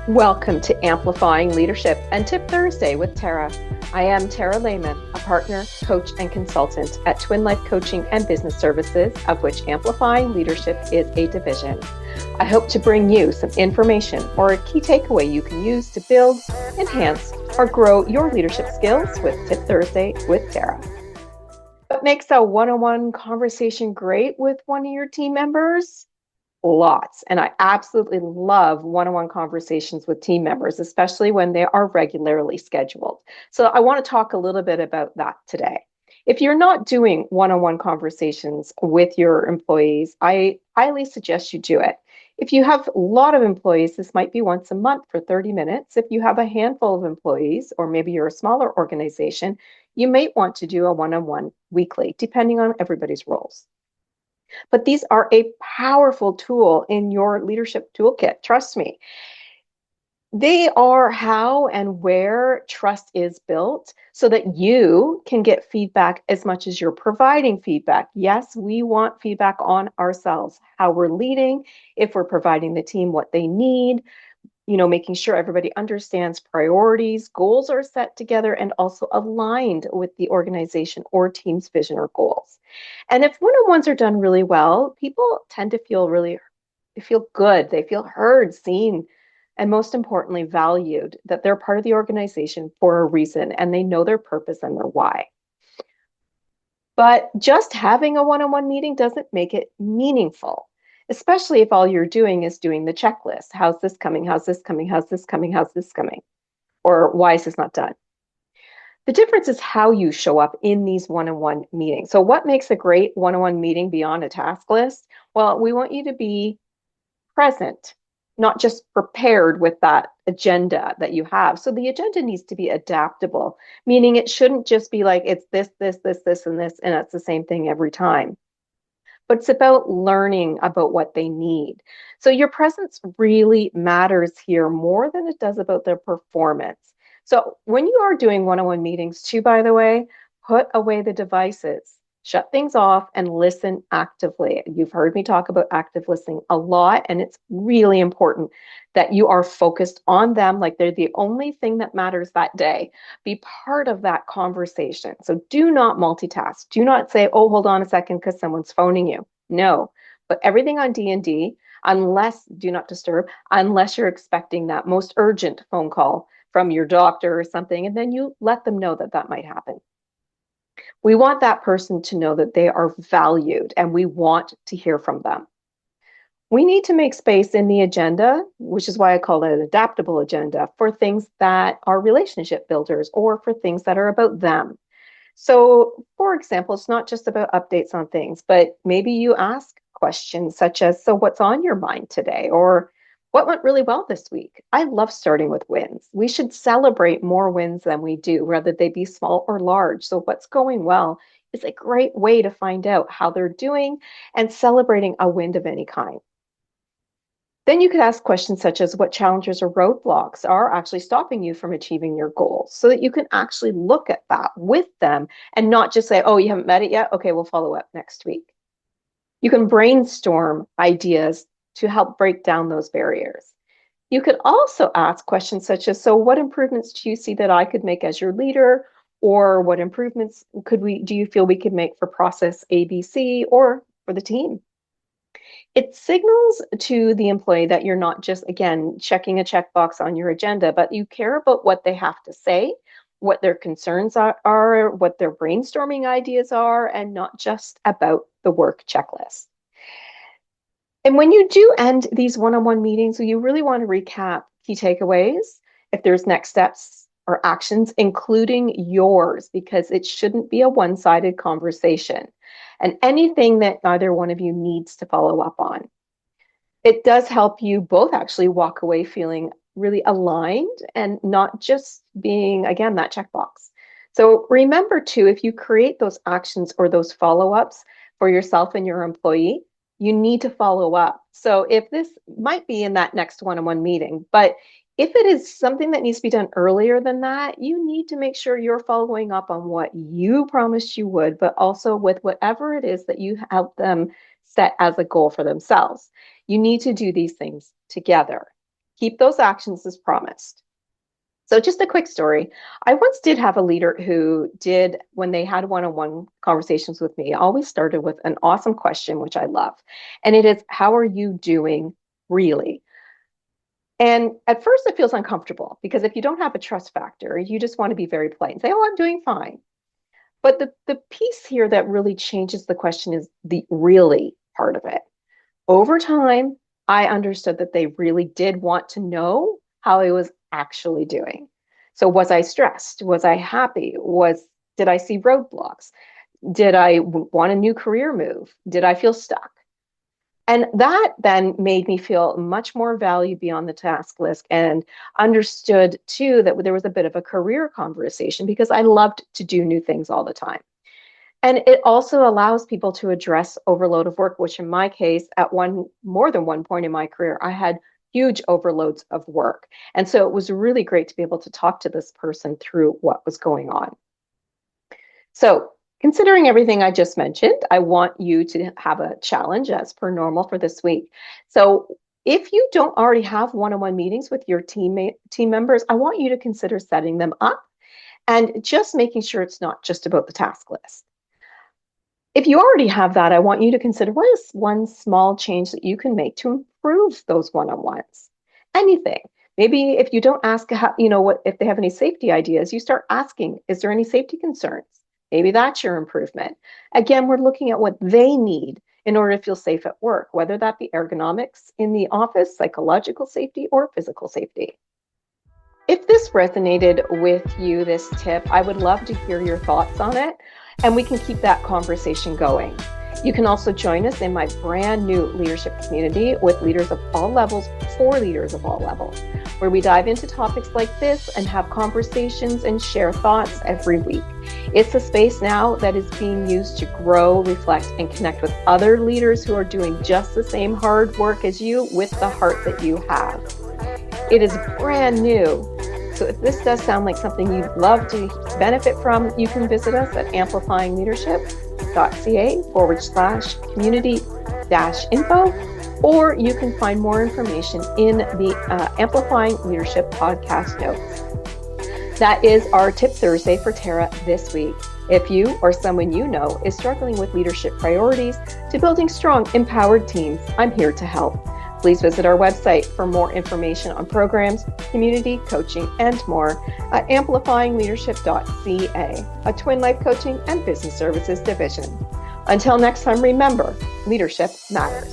Welcome to Amplifying Leadership and Tip Thursday with Tara. I am Tara Lehman, a partner, coach, and consultant at Twin Life Coaching and Business Services, of which Amplifying Leadership is a division. I hope to bring you some information or a key takeaway you can use to build, enhance, or grow your leadership skills with Tip Thursday with Tara. What makes a one-on-one conversation great with one of your team members? Lots. And I absolutely love one-on-one conversations with team members, especially when they are regularly scheduled. So I want to talk a little bit about that today. If you're not doing one-on-one conversations with your employees, I highly suggest you do it. If you have a lot of employees, this might be once a month for 30 minutes. If you have a handful of employees, or maybe you're a smaller organization, you may want to do a one-on-one weekly, depending on everybody's roles. But these are a powerful tool in your leadership toolkit. Trust me. They are how and where trust is built so that you can get feedback as much as you're providing feedback. Yes, we want feedback on ourselves, how we're leading, if we're providing the team what they need, making sure everybody understands priorities, goals are set together and also aligned with the organization or team's vision or goals. And if one-on-ones are done really well, people tend to feel good. They feel heard, seen, and most importantly, valued, that they're part of the organization for a reason and they know their purpose and their why. But just having a one-on-one meeting doesn't make it meaningful, especially if all you're doing is doing the checklist. How's this coming? How's this coming? How's this coming? How's this coming? Or why is this not done? The difference is how you show up in these one-on-one meetings. So what makes a great one-on-one meeting beyond a task list? Well, we want you to be present, not just prepared with that agenda that you have. So the agenda needs to be adaptable, meaning it shouldn't just be like it's this, and this, and it's the same thing every time. But it's about learning about what they need. So your presence really matters here more than it does about their performance. So when you are doing one-on-one meetings too, by the way, put away the devices, shut things off, and listen actively. You've heard me talk about active listening a lot, and it's really important that you are focused on them like they're the only thing that matters that day. Be part of that conversation. So do not multitask. Do not say, oh, hold on a second because someone's phoning you. No, but everything on D&D, unless do not disturb, unless you're expecting that most urgent phone call from your doctor or something, and then you let them know that that might happen. We want that person to know that they are valued and we want to hear from them. We need to make space in the agenda, which is why I call it an adaptable agenda, for things that are relationship builders or for things that are about them. So, for example, it's not just about updates on things, but maybe you ask questions such as, so what's on your mind today? Or what went really well this week? I love starting with wins. We should celebrate more wins than we do, whether they be small or large. So what's going well is a great way to find out how they're doing and celebrating a win of any kind. Then you could ask questions such as what challenges or roadblocks are actually stopping you from achieving your goals so that you can actually look at that with them and not just say, oh, you haven't met it yet? Okay, we'll follow up next week. You can brainstorm ideas to help break down those barriers. You could also ask questions such as, so what improvements do you see that I could make as your leader? Or what improvements do you feel we could make for process ABC or for the team? It signals to the employee that you're not just, again, checking a checkbox on your agenda, but you care about what they have to say, what their concerns are, what their brainstorming ideas are, and not just about the work checklist. And when you do end these one-on-one meetings, you really want to recap key takeaways, if there's next steps or actions, including yours, because it shouldn't be a one-sided conversation. And anything that neither one of you needs to follow up on. It does help you both actually walk away feeling really aligned and not just being, again, that checkbox. So remember too, if you create those actions or those follow-ups for yourself and your employee, you need to follow up. So if this might be in that next one-on-one meeting, but if it is something that needs to be done earlier than that, you need to make sure you're following up on what you promised you would, but also with whatever it is that you help them set as a goal for themselves. You need to do these things together. keep those actions as promised. So just a quick story. I once did have a leader who did, when they had one-on-one conversations with me, always started with an awesome question, which I love. And it is, how are you doing really? And at first it feels uncomfortable because if you don't have a trust factor, you just want to be very polite and say, oh, I'm doing fine. But the piece here that really changes the question is the really part of it. Over time, I understood that they really did want to know how I was actually doing. So was I stressed? Was I happy? Did I see roadblocks? Did I want a new career move? Did I feel stuck? And that then made me feel much more value beyond the task list, and understood too that there was a bit of a career conversation because I loved to do new things all the time. And it also allows people to address overload of work, which in my case, at more than one point in my career, I had huge overloads of work. And so it was really great to be able to talk to this person through what was going on. So considering everything I just mentioned, I want you to have a challenge as per normal for this week. So if you don't already have one-on-one meetings with your team members, I want you to consider setting them up and just making sure it's not just about the task list. If you already have that, I want you to consider what is one small change that you can make to improve those one-on-ones. Anything. Maybe if you don't ask, if they have any safety ideas, you start asking, is there any safety concerns? Maybe that's your improvement. Again, we're looking at what they need in order to feel safe at work, whether that be ergonomics in the office, psychological safety, or physical safety. If this resonated with you, this tip, I would love to hear your thoughts on it, and we can keep that conversation going. You can also join us in my brand new leadership community with leaders of all levels for leaders of all levels, where we dive into topics like this and have conversations and share thoughts every week. It's a space now that is being used to grow, reflect, and connect with other leaders who are doing just the same hard work as you with the heart that you have. It is brand new. So if this does sound like something you'd love to benefit from, you can visit us at amplifyingleadership.ca/community-info, or you can find more information in the Amplifying Leadership podcast notes. That is our Tip Thursday for Tara this week. If you or someone you know is struggling with leadership priorities to building strong, empowered teams, I'm here to help. Please visit our website for more information on programs, community, coaching, and more at amplifyingleadership.ca, a Twin Life Coaching and Business Services division. Until next time, remember, leadership matters.